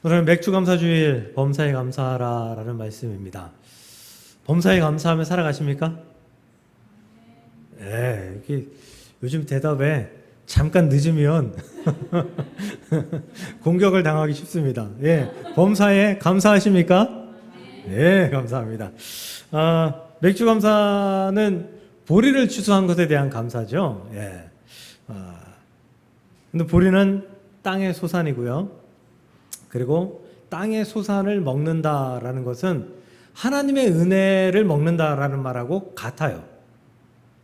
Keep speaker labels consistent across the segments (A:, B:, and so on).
A: 오늘은 맥주감사주일 범사에 감사하라라는 말씀입니다. 범사에 감사하며 살아가십니까? 예, 이게 요즘 대답에 잠깐 늦으면 공격을 당하기 쉽습니다. 예, 범사에 감사하십니까? 예, 감사합니다. 맥주 감사는 보리를 추수한 것에 대한 감사죠. 예. 근데 보리는 땅의 소산이고요. 그리고 땅의 소산을 먹는다라는 것은 하나님의 은혜를 먹는다라는 말하고 같아요.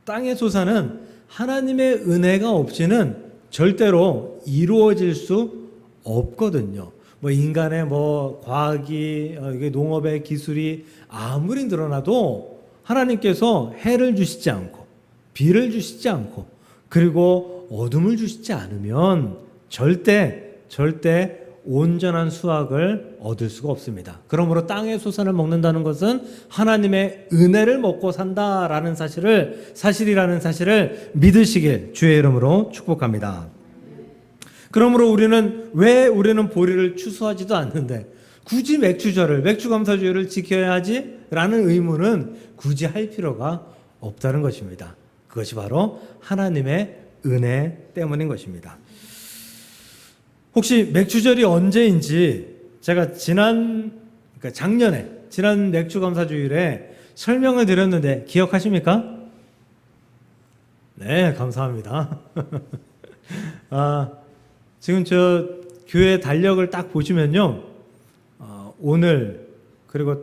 A: 땅의 소산은 하나님의 은혜가 없이는 절대로 이루어질 수 없거든요. 인간의 과학이, 이게 농업의 기술이 아무리 늘어나도 하나님께서 해를 주시지 않고, 비를 주시지 않고, 그리고 어둠을 주시지 않으면 절대 온전한 수확을 얻을 수가 없습니다. 그러므로 땅의 소산을 먹는다는 것은 하나님의 은혜를 먹고 산다라는 사실이라는 사실을 믿으시길 주의 이름으로 축복합니다. 그러므로 우리는 보리를 추수하지도 않는데 굳이 맥주감사주일을 지켜야 하지? 라는 의무는 굳이 할 필요가 없다는 것입니다. 그것이 바로 하나님의 은혜 때문인 것입니다. 혹시 맥주절이 언제인지 제가 작년에 지난 맥주감사주일에 설명을 드렸는데 기억하십니까? 네, 감사합니다. 지금 저 교회 달력을 딱 보시면요, 오늘 그리고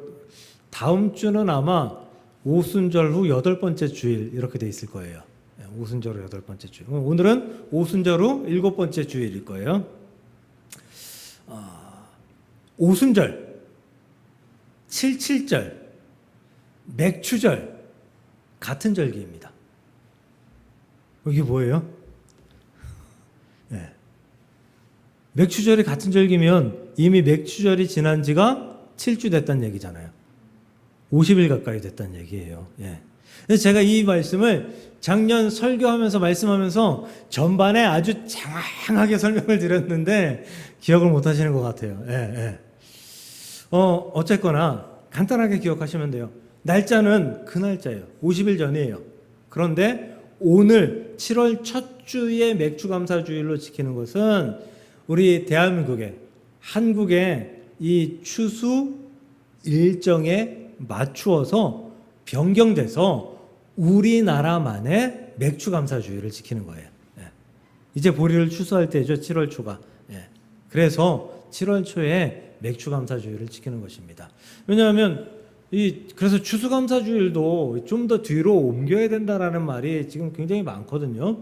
A: 다음 주는 아마 오순절 후 8번째 주일 이렇게 돼 있을 거예요. 오순절 후 8번째 주일. 오늘은 오순절 후 7번째 주일일 거예요. 오순절, 77절, 맥추절 같은 절기입니다. 이게 뭐예요? 네. 맥추절이 같은 절기면 이미 맥추절이 지난 지가 7주 됐다는 얘기잖아요. 50일 가까이 됐다는 얘기예요. 예. 그래서 제가 이 말씀을 작년 설교하면서 말씀하면서 전반에 아주 장황하게 설명을 드렸는데 기억을 못 하시는 것 같아요. 예. 어쨌거나 간단하게 기억하시면 돼요. 날짜는 그 날짜예요. 50일 전이에요. 그런데 오늘 7월 첫 주의 맥주감사주일로 지키는 것은 우리 한국의 이 추수 일정에 맞추어서 변경돼서 우리나라만의 맥주감사주일을 지키는 거예요. 예. 이제 보리를 추수할 때죠. 7월 초가. 예. 그래서 7월 초에 맥주감사주일을 지키는 것입니다. 왜냐하면 그래서 추수감사주일도 좀 더 뒤로 옮겨야 된다라는 말이 지금 굉장히 많거든요.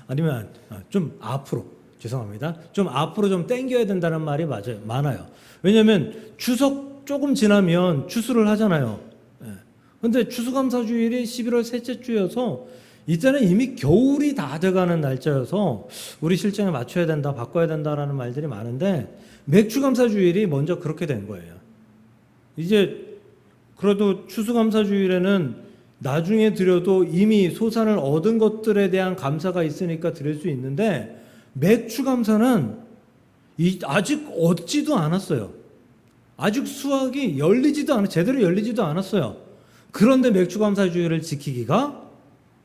A: 아니면 좀 앞으로, 죄송합니다. 좀 앞으로 좀 당겨야 된다는 말이 많아요. 왜냐하면 추석 조금 지나면 추수를 하잖아요. 그런데 추수감사주일이 11월 셋째 주여서 이때는 이미 겨울이 다 돼가는 날짜여서 우리 실정에 맞춰야 된다, 바꿔야 된다라는 말들이 많은데 맥주감사주일이 먼저 그렇게 된 거예요. 이제 그래도 추수감사주일에는 나중에 드려도 이미 소산을 얻은 것들에 대한 감사가 있으니까 드릴 수 있는데 맥주감사는 아직 얻지도 않았어요. 아직 수확이 제대로 열리지도 않았어요. 그런데 맥주감사주일을 지키기가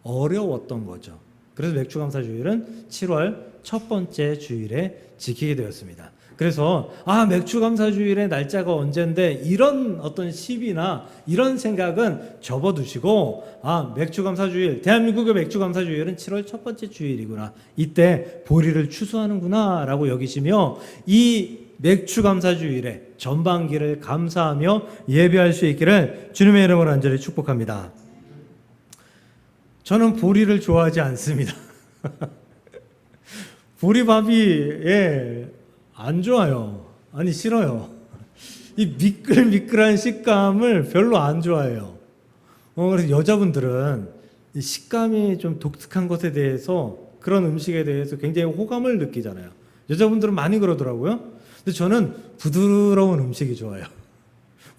A: 어려웠던 거죠. 그래서 맥주감사주일은 7월 첫 번째 주일에 지키게 되었습니다. 그래서 맥주감사주일의 날짜가 언젠데 이런 어떤 시비나 이런 생각은 접어두시고 맥주감사주일, 대한민국의 맥주감사주일은 7월 첫 번째 주일이구나, 이때 보리를 추수하는구나 라고 여기시며 이 맥주감사주일에 전반기를 감사하며 예배할 수 있기를 주님의 이름으로 간절히 축복합니다. 저는 보리를 좋아하지 않습니다. 보리밥이 안 좋아요. 아니, 싫어요. 이 미끌미끌한 식감을 별로 안 좋아해요. 그래서 여자분들은 이 식감이 좀 독특한 것에 대해서, 그런 음식에 대해서 굉장히 호감을 느끼잖아요. 여자분들은 많이 그러더라고요. 근데 저는 부드러운 음식이 좋아요.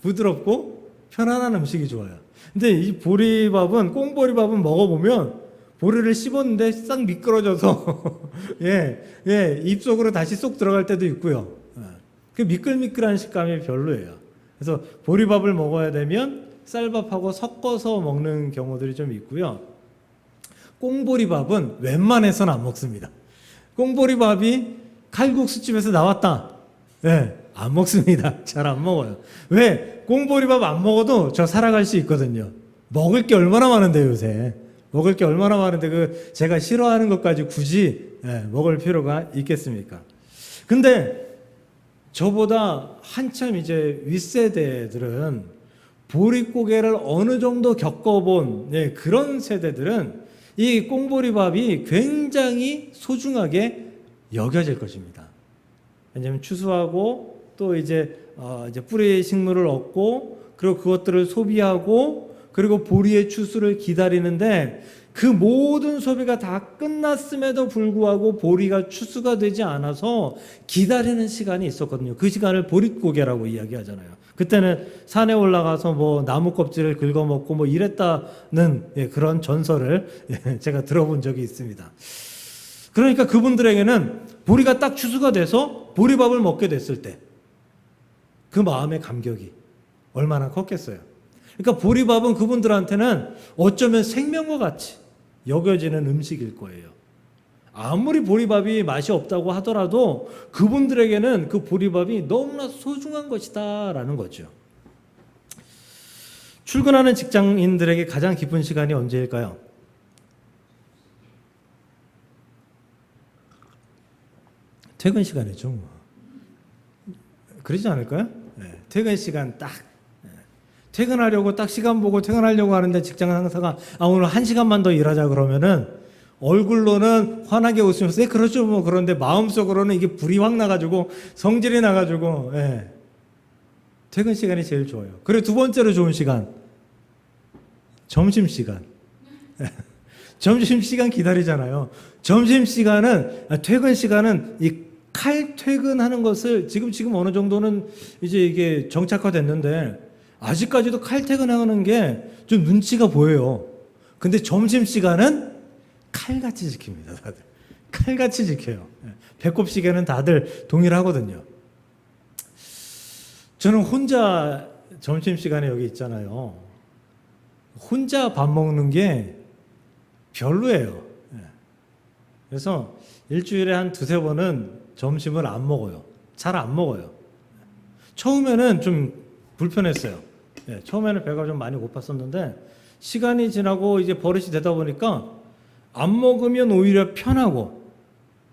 A: 부드럽고 편안한 음식이 좋아요. 근데 이 꽁보리밥은 먹어보면 보리를 씹었는데 싹 미끄러져서 입속으로 다시 쏙 들어갈 때도 있고요. 그 미끌미끌한 식감이 별로예요. 그래서 보리밥을 먹어야 되면 쌀밥하고 섞어서 먹는 경우들이 좀 있고요. 꽁보리밥은 웬만해서는 안 먹습니다. 꽁보리밥이 칼국수집에서 나왔다. 네, 안 먹습니다. 잘 안 먹어요. 왜? 꽁보리밥 안 먹어도 저 살아갈 수 있거든요. 먹을 게 얼마나 많은데 요새. 먹을 게 얼마나 많은데 그 제가 싫어하는 것까지 굳이 먹을 필요가 있겠습니까? 근데 저보다 한참 이제 윗세대들은 보릿고개를 어느 정도 겪어본 그런 세대들은 이 꽁보리밥이 굉장히 소중하게 여겨질 것입니다. 왜냐하면 추수하고 또 이제 뿌리 식물을 얻고 그리고 그것들을 소비하고 그리고 보리의 추수를 기다리는데 그 모든 소비가 다 끝났음에도 불구하고 보리가 추수가 되지 않아서 기다리는 시간이 있었거든요. 그 시간을 보릿고개라고 이야기하잖아요. 그때는 산에 올라가서 뭐 나무 껍질을 긁어먹고 뭐 이랬다는 그런 전설을 제가 들어본 적이 있습니다. 그러니까 그분들에게는 보리가 딱 추수가 돼서 보리밥을 먹게 됐을 때 그 마음의 감격이 얼마나 컸겠어요. 그러니까 보리밥은 그분들한테는 어쩌면 생명과 같이 여겨지는 음식일 거예요. 아무리 보리밥이 맛이 없다고 하더라도 그분들에게는 그 보리밥이 너무나 소중한 것이다라는 거죠. 출근하는 직장인들에게 가장 기쁜 시간이 언제일까요? 퇴근 시간이죠. 그러지 않을까요? 네, 퇴근 시간 딱 퇴근하려고 딱 시간 보고 퇴근하려고 하는데 직장 상사가 오늘 1시간만 더 일하자 그러면은 얼굴로는 환하게 웃으면서 네 그렇죠 뭐 그런데 마음속으로는 이게 불이 확 나가지고 성질이 나가지고 퇴근 시간이 제일 좋아요. 그리고 두 번째로 좋은 시간 점심시간. 점심시간 기다리잖아요. 점심시간은 퇴근 시간은 이 칼퇴근하는 것을 지금 어느 정도는 이제 이게 정착화됐는데 아직까지도 칼퇴근하는 게 좀 눈치가 보여요. 근데 점심시간은 칼같이 지킵니다. 다들 칼같이 지켜요. 배꼽 시계는 다들 동일하거든요. 저는 혼자 점심시간에 여기 있잖아요. 혼자 밥 먹는 게 별로예요. 그래서 일주일에 한 2-3번은 점심을 안 먹어요. 잘 안 먹어요. 처음에는 좀 불편했어요. 처음에는 배가 좀 많이 고팠었는데 시간이 지나고 이제 버릇이 되다 보니까 안 먹으면 오히려 편하고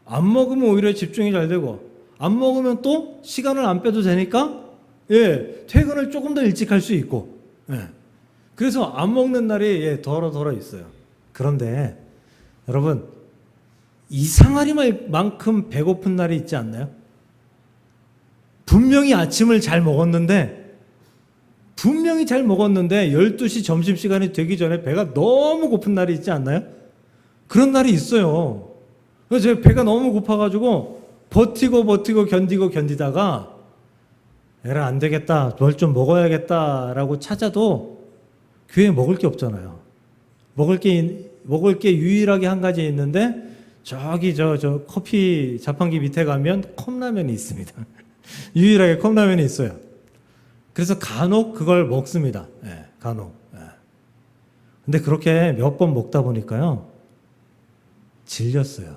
A: 안 먹으면 오히려 집중이 잘 되고 안 먹으면 또 시간을 안 빼도 되니까 퇴근을 조금 더 일찍 할 수 있고 그래서 안 먹는 날이 덜어 있어요. 그런데 여러분 이상하리만큼 배고픈 날이 있지 않나요? 분명히 아침을 잘 먹었는데 12시 점심시간이 되기 전에 배가 너무 고픈 날이 있지 않나요? 그런 날이 있어요. 그래서 제가 배가 너무 고파가지고 버티고 견디다가 에라 안 되겠다 뭘 좀 먹어야겠다라고 찾아도 교회에 먹을 게 없잖아요. 먹을 게 유일하게 한 가지 있는데 저기 저 커피 자판기 밑에 가면 컵라면이 있습니다. 유일하게 컵라면이 있어요. 그래서 간혹 그걸 먹습니다. 간혹. 근데 그렇게 몇 번 먹다 보니까요. 질렸어요.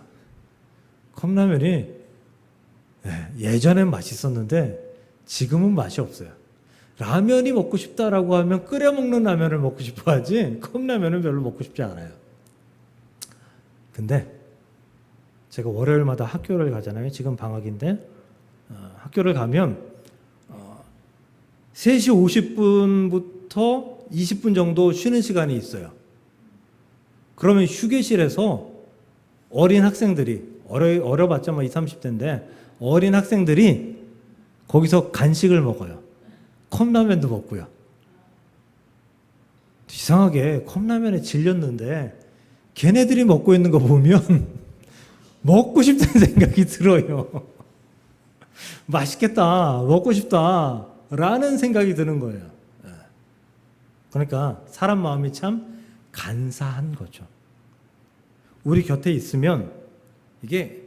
A: 컵라면이 예전엔 맛있었는데 지금은 맛이 없어요. 라면이 먹고 싶다라고 하면 끓여 먹는 라면을 먹고 싶어 하지 컵라면은 별로 먹고 싶지 않아요. 근데 제가 월요일마다 학교를 가잖아요. 지금 방학인데 학교를 가면 3시 50분부터 20분 정도 쉬는 시간이 있어요. 그러면 휴게실에서 어린 학생들이 어려봤자 뭐 20, 30대인데 어린 학생들이 거기서 간식을 먹어요. 컵라면도 먹고요. 이상하게 컵라면에 질렸는데 걔네들이 먹고 있는 거 보면 먹고 싶다는 생각이 들어요. 맛있겠다, 먹고 싶다 라는 생각이 드는 거예요. 그러니까 사람 마음이 참 간사한 거죠. 우리 곁에 있으면 이게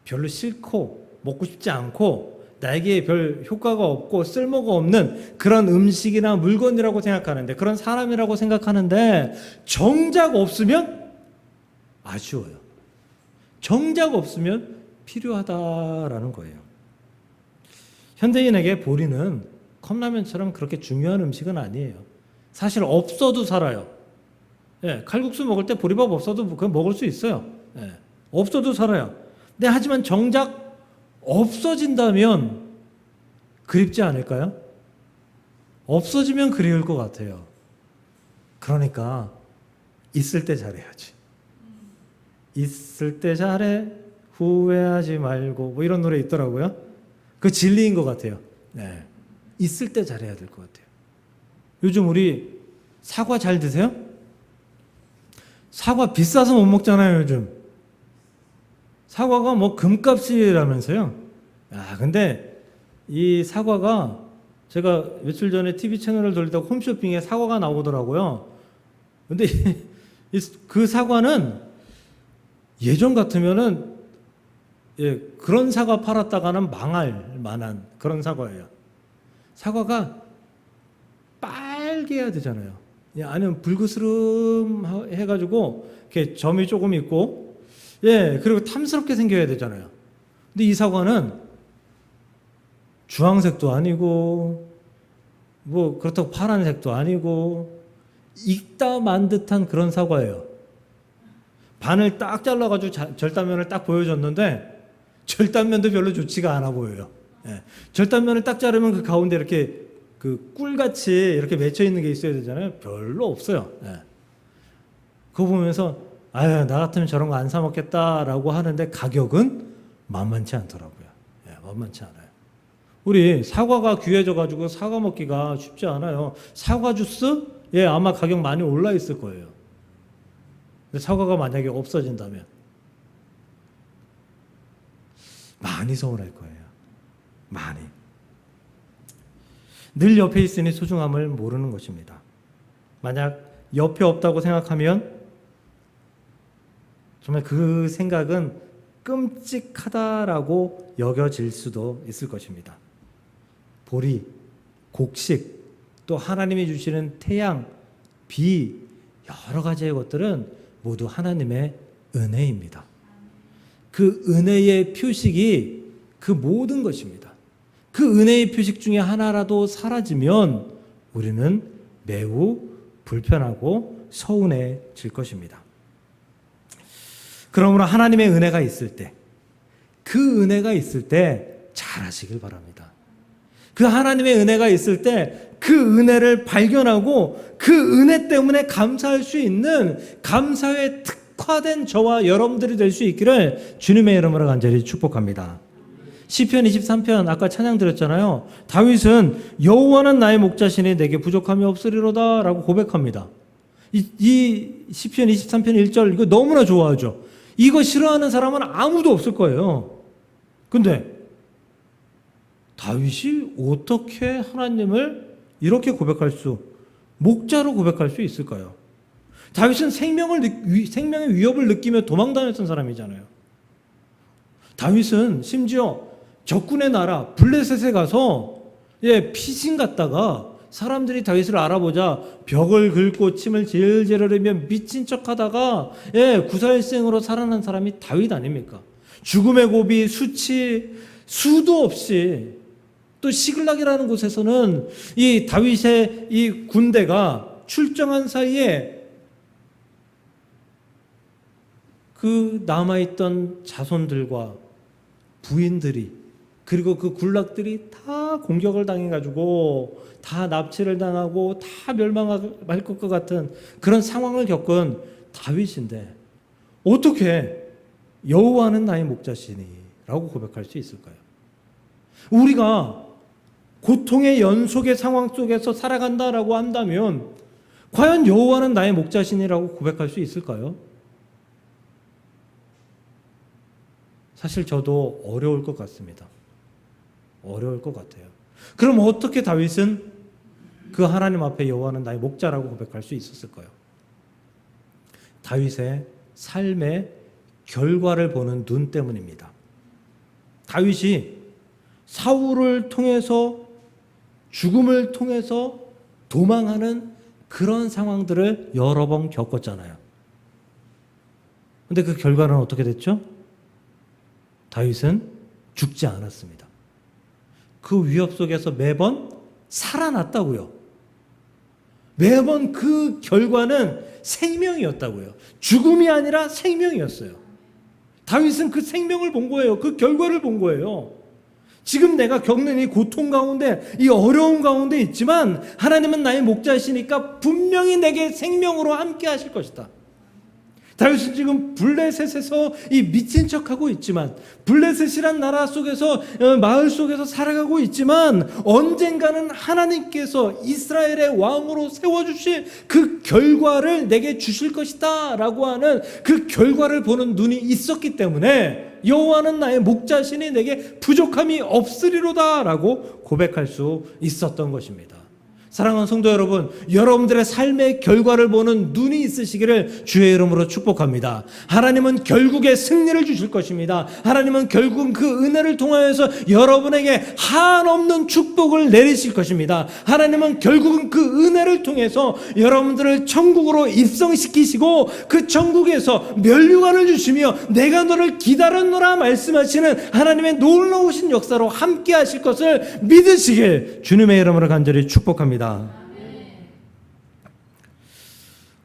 A: 별로 싫고 먹고 싶지 않고 나에게 별 효과가 없고 쓸모가 없는 그런 음식이나 물건이라고 생각하는데, 그런 사람이라고 생각하는데, 정작 없으면 아쉬워요. 정작 없으면 필요하다라는 거예요. 현대인에게 보리는 컵라면처럼 그렇게 중요한 음식은 아니에요. 사실 없어도 살아요. 예, 칼국수 먹을 때 보리밥 없어도 그건 먹을 수 있어요. 예, 없어도 살아요. 근데 하지만 정작 없어진다면 그립지 않을까요? 없어지면 그리울 것 같아요. 그러니까 있을 때 잘해야지. 있을 때 잘해, 후회하지 말고, 뭐 이런 노래 있더라고요. 그 진리인 것 같아요. 네. 있을 때 잘해야 될 것 같아요. 요즘 우리 사과 잘 드세요? 사과 비싸서 못 먹잖아요, 요즘. 사과가 뭐 금값이라면서요. 아, 근데 이 사과가, 제가 며칠 전에 TV 채널을 돌리다가 홈쇼핑에 사과가 나오더라고요. 근데 그 사과는 예전 같으면은, 예, 그런 사과 팔았다가는 망할 만한 그런 사과예요. 사과가 빨개야 되잖아요. 아니면 불그스름 해가지고 이렇게 점이 조금 있고, 예, 그리고 탐스럽게 생겨야 되잖아요. 근데 이 사과는 주황색도 아니고, 뭐 그렇다고 파란색도 아니고, 익다 만 듯한 그런 사과예요. 반을 딱 잘라가지고 절단면을 딱 보여줬는데, 절단면도 별로 좋지가 않아 보여요. 예. 절단면을 딱 자르면 그 가운데 이렇게 그 꿀같이 이렇게 맺혀 있는 게 있어야 되잖아요. 별로 없어요. 예. 그거 보면서 아유, 나 같으면 저런 거 안 사 먹겠다라고 하는데 가격은 만만치 않더라고요. 예, 만만치 않아요. 우리 사과가 귀해져 가지고 사과 먹기가 쉽지 않아요. 사과 주스? 예, 아마 가격 많이 올라 있을 거예요. 근데 사과가 만약에 없어진다면 많이 서운할 거예요. 많이. 늘 옆에 있으니 소중함을 모르는 것입니다. 만약 옆에 없다고 생각하면 정말 그 생각은 끔찍하다라고 여겨질 수도 있을 것입니다. 보리, 곡식, 또 하나님이 주시는 태양, 비, 여러 가지의 것들은 모두 하나님의 은혜입니다. 그 은혜의 표식이 그 모든 것입니다. 그 은혜의 표식 중에 하나라도 사라지면 우리는 매우 불편하고 서운해질 것입니다. 그러므로 하나님의 은혜가 있을 때, 그 은혜가 있을 때 잘하시길 바랍니다. 그 하나님의 은혜가 있을 때 그 은혜를 발견하고 그 은혜 때문에 감사할 수 있는 감사에 특화된 저와 여러분들이 될 수 있기를 주님의 이름으로 간절히 축복합니다. 시편 23편 아까 찬양 드렸잖아요. 다윗은 여호와는 나의 목자시니 내게 부족함이 없으리로다 라고 고백합니다. 이 시편 23편 1절 이거 너무나 좋아하죠. 이거 싫어하는 사람은 아무도 없을 거예요. 근데 다윗이 어떻게 하나님을 이렇게 목자로 고백할 수 있을까요? 다윗은 생명의 위협을 느끼며 도망다녔던 사람이잖아요. 다윗은 심지어 적군의 나라 블레셋에 가서 피신 갔다가 사람들이 다윗을 알아보자 벽을 긁고 침을 질질 흘리며 미친 척하다가 구사일생으로 살아난 사람이 다윗 아닙니까? 죽음의 고비, 수도 없이 또 시글락이라는 곳에서는 이 다윗의 이 군대가 출정한 사이에 그 남아있던 자손들과 부인들이 그리고 그 군락들이 다 공격을 당해가지고 다 납치를 당하고 다 멸망할 것 같은 그런 상황을 겪은 다윗인데 어떻게 여호와는 나의 목자시니 라고 고백할 수 있을까요? 우리가 고통의 연속의 상황 속에서 살아간다라고 한다면 과연 여호와는 나의 목자시니라고 고백할 수 있을까요? 사실 저도 어려울 것 같습니다. 어려울 것 같아요. 그럼 어떻게 다윗은 그 하나님 앞에 여호와는 나의 목자라고 고백할 수 있었을까요? 다윗의 삶의 결과를 보는 눈 때문입니다. 다윗이 사울을 통해서 죽음을 통해서 도망하는 그런 상황들을 여러 번 겪었잖아요. 근데 그 결과는 어떻게 됐죠? 다윗은 죽지 않았습니다. 그 위협 속에서 매번 살아났다고요. 매번 그 결과는 생명이었다고요. 죽음이 아니라 생명이었어요. 다윗은 그 생명을 본 거예요. 그 결과를 본 거예요. 지금 내가 겪는 이 고통 가운데, 이 어려움 가운데 있지만 하나님은 나의 목자이시니까 분명히 내게 생명으로 함께 하실 것이다. 다윗은 지금 블레셋에서 이 미친 척하고 있지만, 블레셋이란 나라 속에서, 마을 속에서 살아가고 있지만, 언젠가는 하나님께서 이스라엘의 왕으로 세워주실 그 결과를 내게 주실 것이다 라고 하는 그 결과를 보는 눈이 있었기 때문에 여호와는 나의 목자시니 내게 부족함이 없으리로다 라고 고백할 수 있었던 것입니다. 사랑하는 성도 여러분, 여러분들의 삶의 결과를 보는 눈이 있으시기를 주의 이름으로 축복합니다. 하나님은 결국에 승리를 주실 것입니다. 하나님은 결국 그 은혜를 통하여서 여러분에게 한없는 축복을 내리실 것입니다. 하나님은 결국은 그 은혜를 통해서 여러분들을 천국으로 입성시키시고 그 천국에서 면류관을 주시며 내가 너를 기다렸노라 말씀하시는 하나님의 놀라우신 역사로 함께 하실 것을 믿으시길 주님의 이름으로 간절히 축복합니다.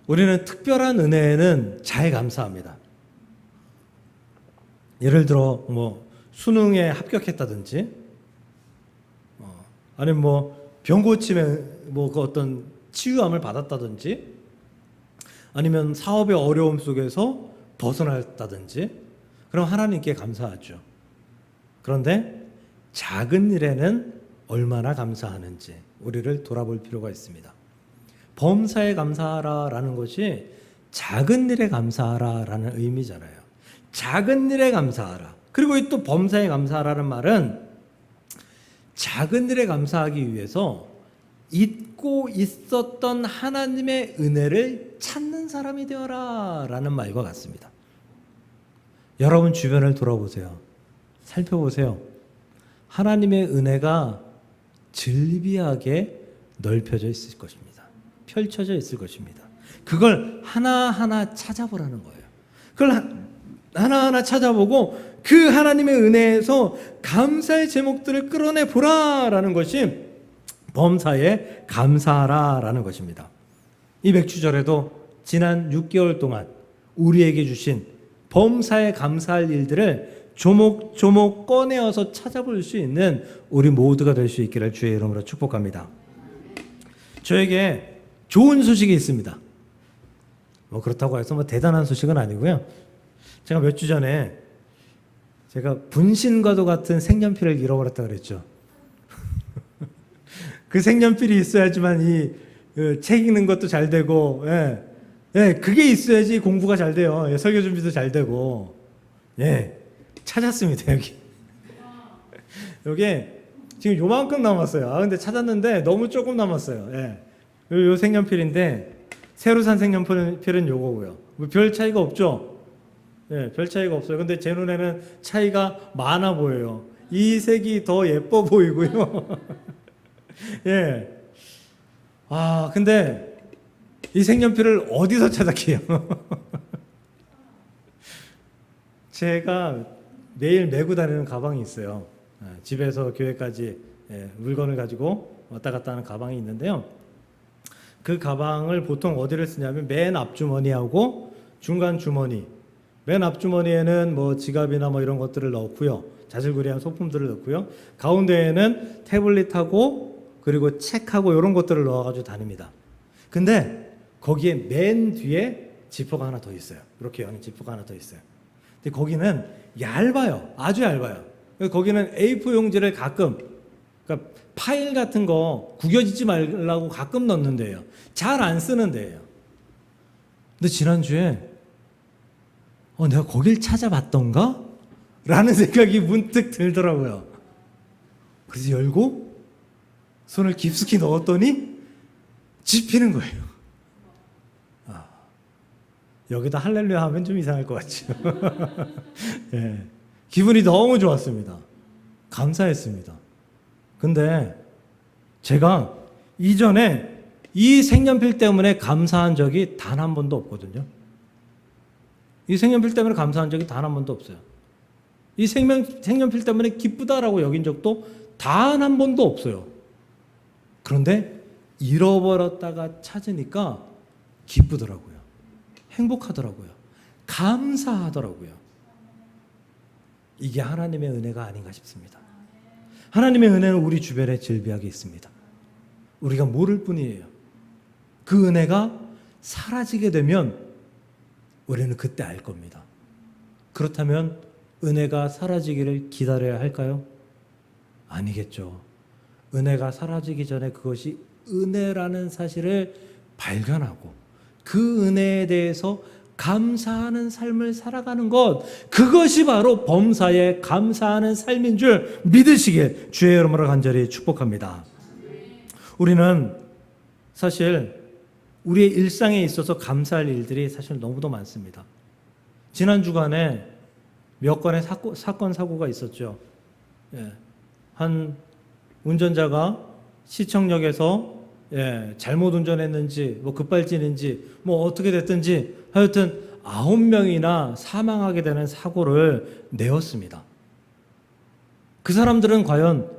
A: 우리는 특별한 은혜에는 잘 감사합니다. 예를 들어 수능에 합격했다든지, 아니면 병 고침에 그 어떤 치유함을 받았다든지, 아니면 사업의 어려움 속에서 벗어났다든지, 그럼 하나님께 감사하죠. 그런데 작은 일에는 얼마나 감사하는지 우리를 돌아볼 필요가 있습니다. 범사에 감사하라라는 것이 작은 일에 감사하라라는 의미잖아요. 작은 일에 감사하라. 그리고 또 범사에 감사하라는 말은 작은 일에 감사하기 위해서 잊고 있었던 하나님의 은혜를 찾는 사람이 되어라 라는 말과 같습니다. 여러분 주변을 돌아보세요. 살펴보세요. 하나님의 은혜가 즐비하게 넓혀져 있을 것입니다. 펼쳐져 있을 것입니다. 그걸 하나하나 찾아보라는 거예요. 그걸 하나하나 찾아보고 그 하나님의 은혜에서 감사의 제목들을 끌어내 보라라는 것이 범사에 감사하라라는 것입니다. 이 맥주절에도 지난 6개월 동안 우리에게 주신 범사에 감사할 일들을 조목조목 꺼내어서 찾아볼 수 있는 우리 모두가 될 수 있기를 주의 이름으로 축복합니다. 저에게 좋은 소식이 있습니다. 그렇다고 해서 대단한 소식은 아니고요. 제가 몇 주 전에 제가 분신과도 같은 색연필을 잃어버렸다 그랬죠. 그 색연필이 있어야지만 이 책 읽는 것도 잘 되고, 그게 있어야지 공부가 잘 돼요. 설교 준비도 잘 되고, 찾았습니다, 여기. 여기 지금 요만큼 남았어요. 근데 찾았는데 너무 조금 남았어요. 요 색연필인데, 새로 산 색연필은 요거고요. 별 차이가 없죠? 별 차이가 없어요. 근데 제 눈에는 차이가 많아 보여요. 이 색이 더 예뻐 보이고요. 근데 이 색연필을 어디서 찾았게요? 제가 매일 메고 다니는 가방이 있어요. 집에서 교회까지 물건을 가지고 왔다 갔다 하는 가방이 있는데요. 그 가방을 보통 어디를 쓰냐면 맨 앞주머니하고 중간 주머니, 맨 앞주머니에는 지갑이나 이런 것들을 넣고요. 자질구레한 소품들을 넣고요. 가운데에는 태블릿하고 그리고 책하고 이런 것들을 넣어가지고 다닙니다. 근데 거기에 맨 뒤에 지퍼가 하나 더 있어요. 이렇게 여는 지퍼가 하나 더 있어요. 근데 거기는 얇아요. 아주 얇아요. 거기는 A4 용지를 가끔, 그러니까 파일 같은 거 구겨지지 말라고 가끔 넣는 데예요. 잘 안 쓰는 데예요. 근데 지난주에 내가 거길 찾아봤던가? 라는 생각이 문득 들더라고요. 그래서 열고 손을 깊숙이 넣었더니 집히는 거예요. 여기다 할렐루야 하면 좀 이상할 것 같죠. 기분이 너무 좋았습니다. 감사했습니다. 근데 제가 이전에 이 색연필 때문에 감사한 적이 단 한 번도 없거든요. 이 색연필 때문에 감사한 적이 단 한 번도 없어요. 이 색연필 때문에 기쁘다라고 여긴 적도 단 한 번도 없어요. 그런데 잃어버렸다가 찾으니까 기쁘더라고요. 행복하더라고요. 감사하더라고요. 이게 하나님의 은혜가 아닌가 싶습니다. 하나님의 은혜는 우리 주변에 즐비하게 있습니다. 우리가 모를 뿐이에요. 그 은혜가 사라지게 되면 우리는 그때 알 겁니다. 그렇다면 은혜가 사라지기를 기다려야 할까요? 아니겠죠. 은혜가 사라지기 전에 그것이 은혜라는 사실을 발견하고 그 은혜에 대해서 감사하는 삶을 살아가는 것, 그것이 바로 범사에 감사하는 삶인 줄 믿으시길 주의 이름으로 간절히 축복합니다. 우리는 사실 우리의 일상에 있어서 감사할 일들이 사실 너무도 많습니다. 지난 주간에 몇 건의 사건 사고가 있었죠. 한 운전자가 시청역에서 잘못 운전했는지 뭐 급발진인지 뭐 어떻게 됐든지 하여튼 9명이나 사망하게 되는 사고를 내었습니다. 그 사람들은 과연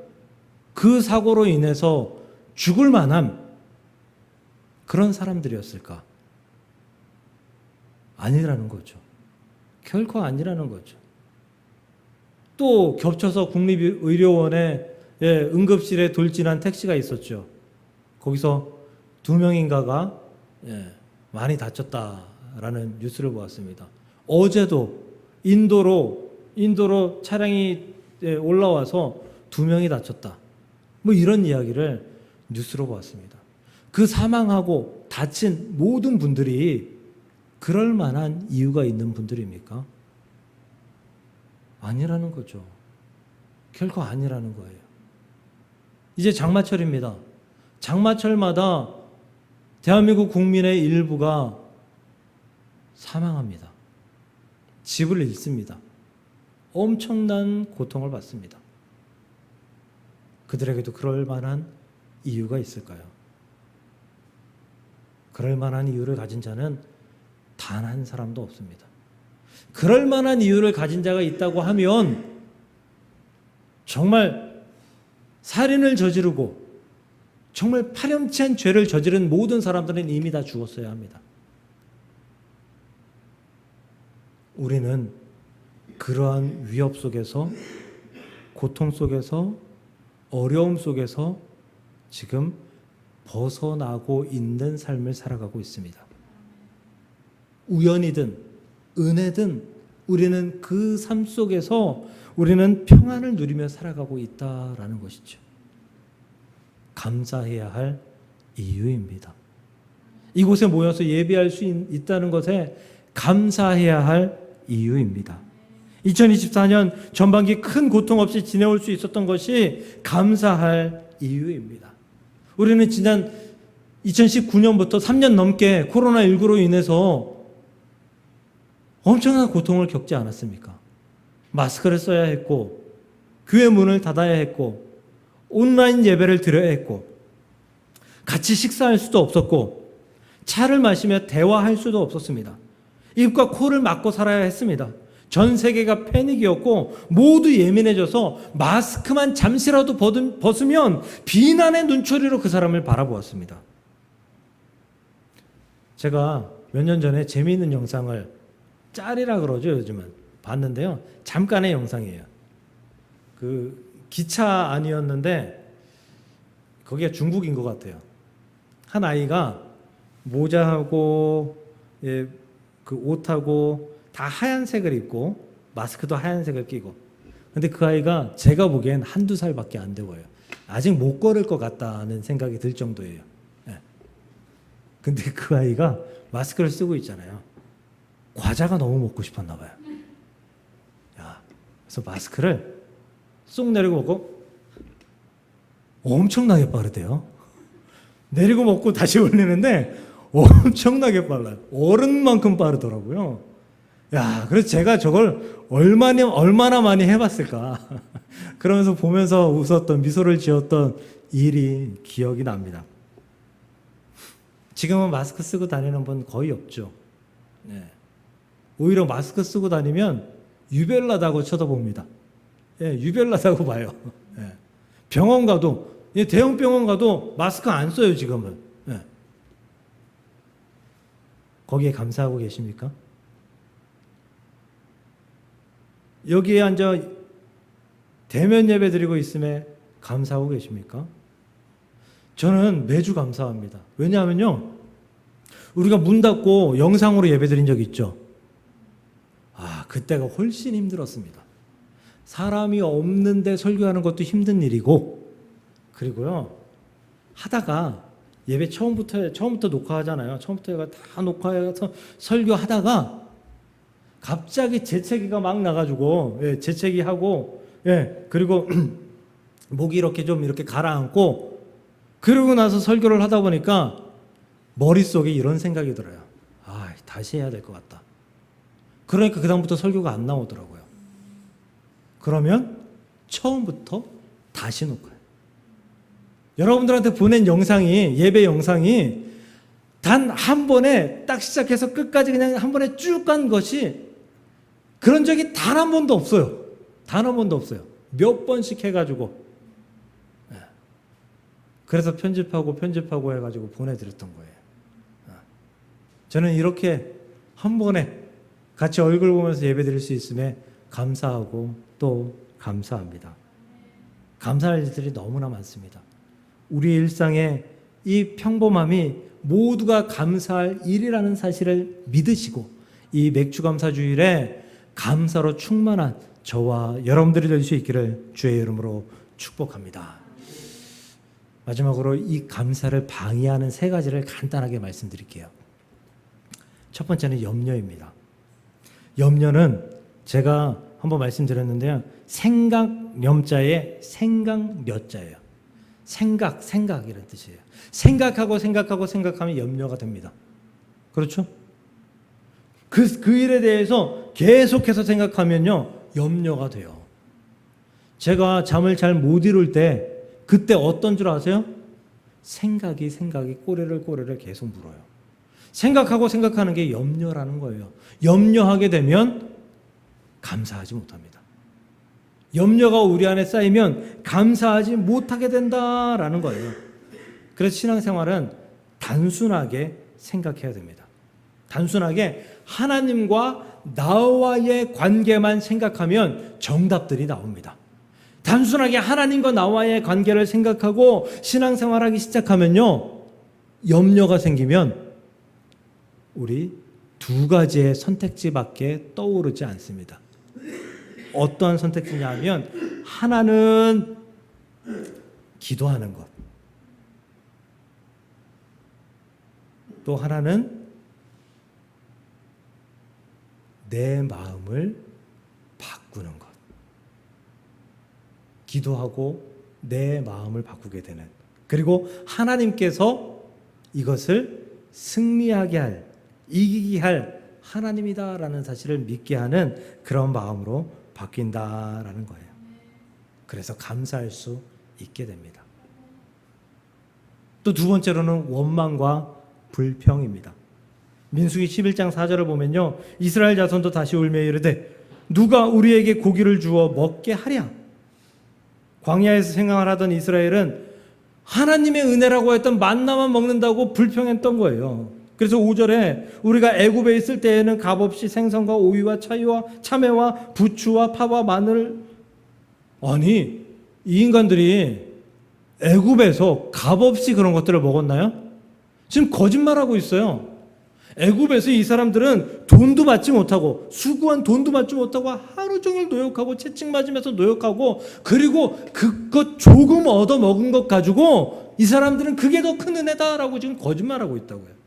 A: 그 사고로 인해서 죽을 만한 그런 사람들이었을까? 아니라는 거죠. 결코 아니라는 거죠. 또 겹쳐서 국립의료원에 응급실에 돌진한 택시가 있었죠. 거기서 2명인가가 많이 다쳤다라는 뉴스를 보았습니다. 어제도 인도로 차량이 올라와서 2명이 다쳤다. 뭐 이런 이야기를 뉴스로 보았습니다. 그 사망하고 다친 모든 분들이 그럴 만한 이유가 있는 분들입니까? 아니라는 거죠. 결코 아니라는 거예요. 이제 장마철입니다. 장마철마다 대한민국 국민의 일부가 사망합니다. 집을 잃습니다. 엄청난 고통을 받습니다. 그들에게도 그럴 만한 이유가 있을까요? 그럴 만한 이유를 가진 자는 단 한 사람도 없습니다. 그럴 만한 이유를 가진 자가 있다고 하면 정말 살인을 저지르고 정말 파렴치한 죄를 저지른 모든 사람들은 이미 다 죽었어야 합니다. 우리는 그러한 위협 속에서, 고통 속에서, 어려움 속에서 지금 벗어나고 있는 삶을 살아가고 있습니다. 우연이든 은혜든 우리는 그 삶 속에서 우리는 평안을 누리며 살아가고 있다라는 것이죠. 감사해야 할 이유입니다. 이곳에 모여서 예배할 수 있다는 것에 감사해야 할 이유입니다. 2024년 전반기 큰 고통 없이 지내올 수 있었던 것이 감사할 이유입니다. 우리는 지난 2019년부터 3년 넘게 코로나19로 인해서 엄청난 고통을 겪지 않았습니까? 마스크를 써야 했고, 교회 문을 닫아야 했고, 온라인 예배를 드려야 했고, 같이 식사할 수도 없었고, 차를 마시며 대화할 수도 없었습니다. 입과 코를 막고 살아야 했습니다. 전 세계가 패닉이었고 모두 예민해져서 마스크만 잠시라도 벗으면 비난의 눈초리로 그 사람을 바라보았습니다. 제가 몇 년 전에 재미있는 영상을, 짤이라 그러죠 요즘은, 봤는데요. 잠깐의 영상이에요. 그 기차 안이었는데 거기가 중국인 것 같아요. 한 아이가 모자하고 그 옷하고 다 하얀색을 입고 마스크도 하얀색을 끼고, 근데 그 아이가 제가 보기엔 1-2살밖에 안 돼 보여요. 아직 못 걸을 것 같다는 생각이 들 정도예요. 근데 그 아이가 마스크를 쓰고 있잖아요. 과자가 너무 먹고 싶었나 봐요. 그래서 마스크를 쏙 내리고 먹고, 엄청나게 빠르대요. 내리고 먹고 다시 올리는데 엄청나게 빨라요. 어른만큼 빠르더라고요. 야, 그래서 제가 저걸 얼마나 많이 해봤을까. 그러면서 보면서 웃었던, 미소를 지었던 일이 기억이 납니다. 지금은 마스크 쓰고 다니는 분 거의 없죠. 네. 오히려 마스크 쓰고 다니면 유별나다고 쳐다봅니다. 예, 유별나다고 봐요. 예. 병원 가도, 대형 병원 가도 마스크 안 써요, 지금은. 예. 거기에 감사하고 계십니까? 여기에 앉아 대면 예배 드리고 있음에 감사하고 계십니까? 저는 매주 감사합니다. 왜냐하면요, 우리가 문 닫고 영상으로 예배 드린 적 있죠? 그때가 훨씬 힘들었습니다. 사람이 없는데 설교하는 것도 힘든 일이고, 그리고요, 하다가 예배 처음부터 녹화하잖아요. 처음부터 다 녹화해서 설교하다가 갑자기 재채기가 막 나가지고, 재채기 하고, 그리고 목이 이렇게 가라앉고, 그러고 나서 설교를 하다 보니까 머릿속에 이런 생각이 들어요. 다시 해야 될 것 같다. 그러니까 그다음부터 설교가 안 나오더라고요. 그러면 처음부터 다시 녹화해요. 여러분들한테 보낸 영상이, 예배 영상이 단 한 번에 딱 시작해서 끝까지 그냥 한 번에 쭉 간 것이 그런 적이 단 한 번도 없어요. 단 한 번도 없어요. 몇 번씩 해가지고. 그래서 편집하고 해가지고 보내드렸던 거예요. 저는 이렇게 한 번에 같이 얼굴 보면서 예배 드릴 수 있음에 감사하고 또 감사합니다. 감사할 일들이 너무나 많습니다. 우리 일상에 이 평범함이 모두가 감사할 일이라는 사실을 믿으시고 이 맥주감사주일에 감사로 충만한 저와 여러분들이 될 수 있기를 주의 이름으로 축복합니다. 마지막으로 이 감사를 방해하는 세 가지를 간단하게 말씀드릴게요. 첫 번째는 염려입니다. 염려는 제가 한번 말씀드렸는데요. 생각염자에 생각몇자예요. 생각이라는 뜻이에요. 생각하면 염려가 됩니다. 그렇죠? 그 일에 대해서 계속해서 생각하면요, 염려가 돼요. 제가 잠을 잘 못 이룰 때 그때 어떤 줄 아세요? 생각이 꼬리를 계속 물어요. 생각하는 게 염려라는 거예요. 염려하게 되면 감사하지 못합니다. 염려가 우리 안에 쌓이면 감사하지 못하게 된다라는 거예요. 그래서 신앙생활은 단순하게 생각해야 됩니다. 단순하게 하나님과 나와의 관계만 생각하면 정답들이 나옵니다. 단순하게 하나님과 나와의 관계를 생각하고 신앙생활하기 시작하면요, 염려가 생기면 우리 두 가지의 선택지밖에 떠오르지 않습니다. 어떠한 선택지냐 하면 하나는 기도하는 것, 또 하나는 내 마음을 바꾸는 것. 기도하고 내 마음을 바꾸게 되는, 그리고 하나님께서 이것을 승리하게 할, 이기게 할 하나님이다라는 사실을 믿게 하는 그런 마음으로 바뀐다라는 거예요. 그래서 감사할 수 있게 됩니다. 또 두 번째로는 원망과 불평입니다. 민수기 11장 4절을 보면요, 이스라엘 자손도 다시 울며 이르되 누가 우리에게 고기를 주어 먹게 하랴. 광야에서 생활하던 이스라엘은 하나님의 은혜라고 했던 만나만 먹는다고 불평했던 거예요. 그래서 5절에 우리가 애굽에 있을 때에는 값없이 생선과 오이와 참외와 부추와 파와 마늘, 아니 이 인간들이 애굽에서 값없이 그런 것들을 먹었나요? 지금 거짓말하고 있어요. 애굽에서 이 사람들은 돈도 받지 못하고, 수고한 돈도 받지 못하고 하루 종일 노역하고 채찍 맞으면서 노역하고, 그리고 그것 조금 얻어 먹은 것 가지고 이 사람들은 그게 더 큰 은혜다라고 지금 거짓말하고 있다고요.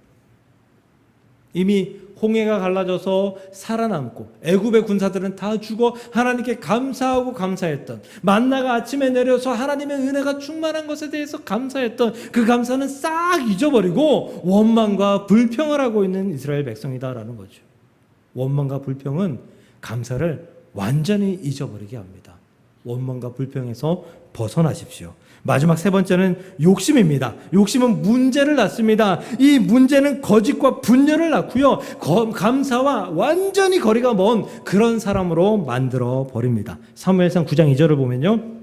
A: 이미 홍해가 갈라져서 살아남고 애굽의 군사들은 다 죽어 하나님께 감사하고 감사했던, 만나가 아침에 내려서 하나님의 은혜가 충만한 것에 대해서 감사했던 그 감사는 싹 잊어버리고 원망과 불평을 하고 있는 이스라엘 백성이다라는 거죠. 원망과 불평은 감사를 완전히 잊어버리게 합니다. 원망과 불평에서 벗어나십시오. 마지막 세 번째는 욕심입니다. 욕심은 문제를 낳습니다. 이 문제는 거짓과 분열을 낳고요. 감사와 완전히 거리가 먼 그런 사람으로 만들어 버립니다. 사무엘상 9장 2절을 보면요.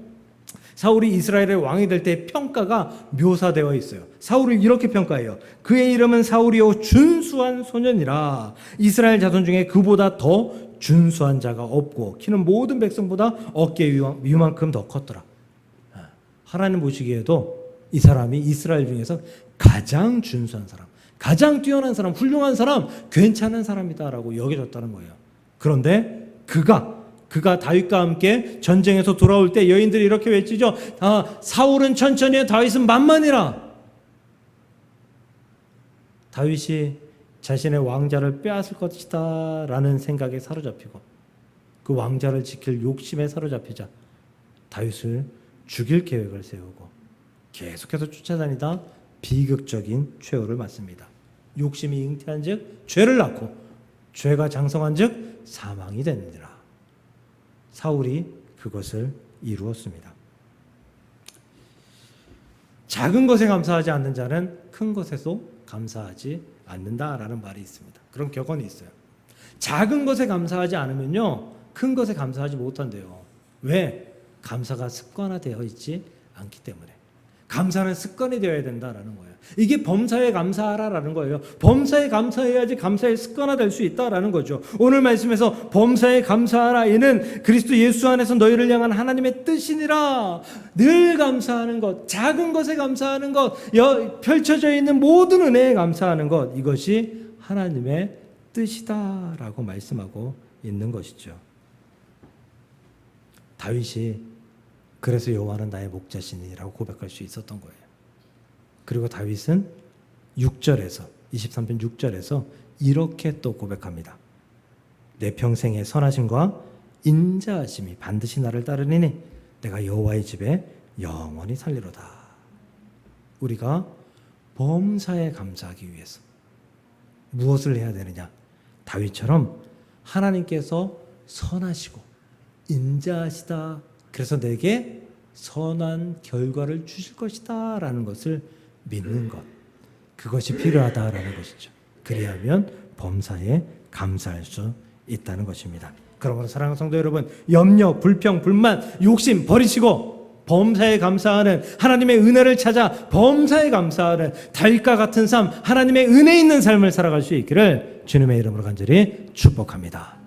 A: 사울이 이스라엘의 왕이 될 때 평가가 묘사되어 있어요. 사울을 이렇게 평가해요. 그의 이름은 사울이요 준수한 소년이라. 이스라엘 자손 중에 그보다 더 준수한 자가 없고 키는 모든 백성보다 어깨 위만큼 더 컸더라. 하나님 보시기에도 이 사람이 이스라엘 중에서 가장 준수한 사람, 가장 뛰어난 사람, 훌륭한 사람, 괜찮은 사람이다라고 여겨졌다는 거예요. 그런데 그가 다윗과 함께 전쟁에서 돌아올 때 여인들이 이렇게 외치죠. 사울은 천천히, 다윗은 만만이라. 다윗이 자신의 왕자를 빼앗을 것이다 라는 생각에 사로잡히고 그 왕자를 지킬 욕심에 사로잡히자 다윗을 죽일 계획을 세우고 계속해서 쫓아다니다 비극적인 최후를 맞습니다. 욕심이 잉태한 즉 죄를 낳고 죄가 장성한 즉 사망이 되느니라. 사울이 그것을 이루었습니다. 작은 것에 감사하지 않는 자는 큰 것에도 감사하지 않는다라는 말이 있습니다. 그런 격언이 있어요. 작은 것에 감사하지 않으면요, 큰 것에 감사하지 못한대요. 왜? 감사가 습관화되어 있지 않기 때문에. 감사는 습관이 되어야 된다라는 거예요. 이게 범사에 감사하라라는 거예요. 범사에 감사해야지 감사에 습관화될 수 있다라는 거죠. 오늘 말씀에서 범사에 감사하라. 이는 그리스도 예수 안에서 너희를 향한 하나님의 뜻이니라. 늘 감사하는 것, 작은 것에 감사하는 것, 펼쳐져 있는 모든 은혜에 감사하는 것, 이것이 하나님의 뜻이다라고 말씀하고 있는 것이죠. 다윗이 그래서 여호와는 나의 목자시니라고 고백할 수 있었던 거예요. 그리고 다윗은 6절에서 23편 6절에서 이렇게 또 고백합니다. 내 평생의 선하심과 인자하심이 반드시 나를 따르리니 내가 여호와의 집에 영원히 살리로다. 우리가 범사에 감사하기 위해서 무엇을 해야 되느냐? 다윗처럼 하나님께서 선하시고 인자하시다. 그래서 내게 선한 결과를 주실 것이다 라는 것을 믿는 것, 그것이 필요하다라는 것이죠. 그리하면 범사에 감사할 수 있다는 것입니다. 그러므로 사랑하는 성도 여러분, 염려, 불평, 불만, 욕심 버리시고 범사에 감사하는, 하나님의 은혜를 찾아 범사에 감사하는 다윗과 같은 삶, 하나님의 은혜 있는 삶을 살아갈 수 있기를 주님의 이름으로 간절히 축복합니다.